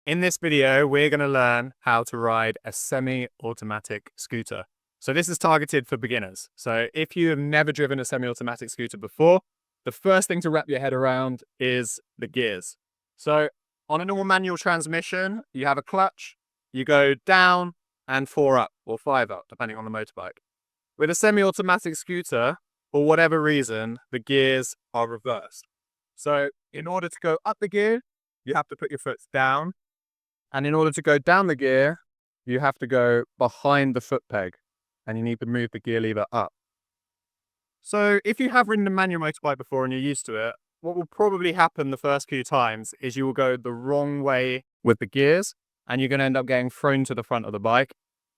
In this video, we're going to learn how to ride a semi-automatic scooter. So this is targeted for beginners. So if you have never driven a semi-automatic scooter before, the first thing to wrap your head around is the gears. So on a normal manual transmission, you have a clutch, you go down and 4 up or 5 up, depending on the motorbike. With a semi-automatic scooter, for whatever reason, the gears are reversed. So in order to go up the gear, you have to put your foot down. And in order to go down the gear, you have to go behind the foot peg and you need to move the gear lever up. So if you have ridden a manual motorbike before and you're used to it, what will probably happen the first few times is you will go the wrong way with the gears and you're going to end up getting thrown to the front of the bike.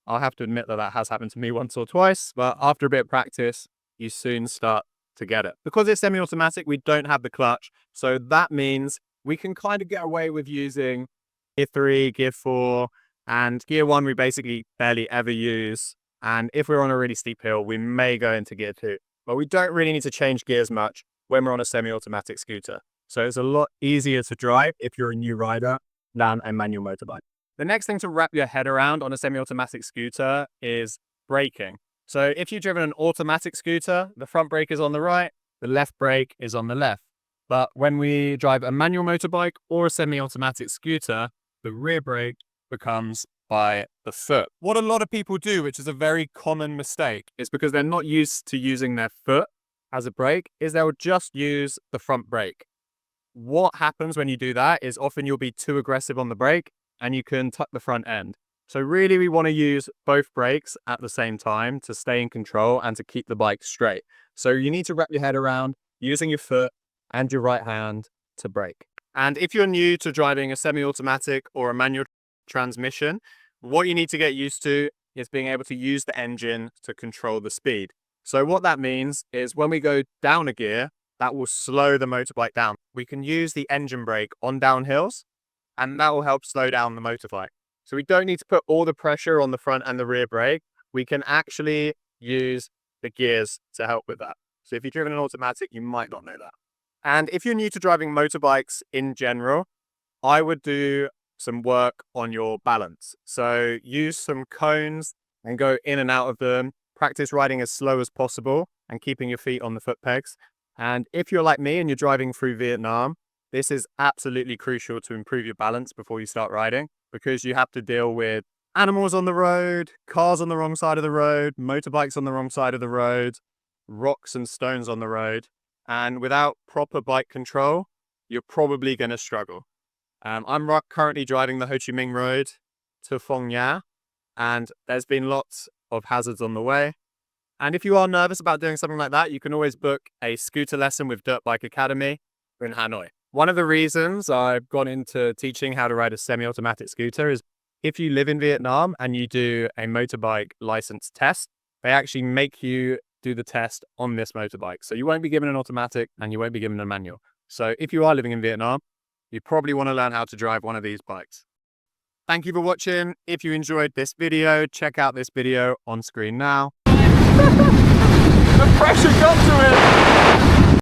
I'll have to admit that that has happened to me once or twice, but after a bit of practice, you soon start to get it. Because it's semi-automatic, we don't have the clutch. So that means we can kind of get away with using Gear 3, Gear 4, and Gear 1 we basically barely ever use. And if we're on a really steep hill, we may go into Gear 2. But we don't really need to change gears much when we're on a semi-automatic scooter. So it's a lot easier to drive if you're a new rider than a manual motorbike. The next thing to wrap your head around on a semi-automatic scooter is braking. So if you've driven an automatic scooter, the front brake is on the right, the left brake is on the left. But when we drive a manual motorbike or a semi-automatic scooter, the rear brake becomes by the foot. What a lot of people do, which is a very common mistake, is because they're not used to using their foot as a brake, is they'll just use the front brake. What happens when you do that is often you'll be too aggressive on the brake and you can tuck the front end. So really we want to use both brakes at the same time to stay in control and to keep the bike straight. So you need to wrap your head around using your foot and your right hand to brake. And if you're new to driving a semi-automatic or a manual transmission, what you need to get used to is being able to use the engine to control the speed. So what that means is when we go down a gear, that will slow the motorbike down. We can use the engine brake on downhills, and that will help slow down the motorbike. So we don't need to put all the pressure on the front and the rear brake. We can actually use the gears to help with that. So if you've driven an automatic, you might not know that. And if you're new to driving motorbikes in general, I would do some work on your balance. So use some cones and go in and out of them. Practice riding as slow as possible and keeping your feet on the foot pegs. And if you're like me and you're driving through Vietnam, this is absolutely crucial to improve your balance before you start riding, because you have to deal with animals on the road, cars on the wrong side of the road, motorbikes on the wrong side of the road, rocks and stones on the road. And without proper bike control, you're probably going to struggle. I'm currently driving the Ho Chi Minh Road to Phong Nha, and there's been lots of hazards on the way. And if you are nervous about doing something like that, you can always book a scooter lesson with Dirt Bike Academy in Hanoi. One of the reasons I've gone into teaching how to ride a semi-automatic scooter is if you live in Vietnam and you do a motorbike license test, they actually make you do the test on this motorbike. So you won't be given an automatic and you won't be given a manual. So if you are living in Vietnam, you probably want to learn how to drive one of these bikes. Thank you for watching. If you enjoyed this video, check out this video on screen now. The pressure got to it.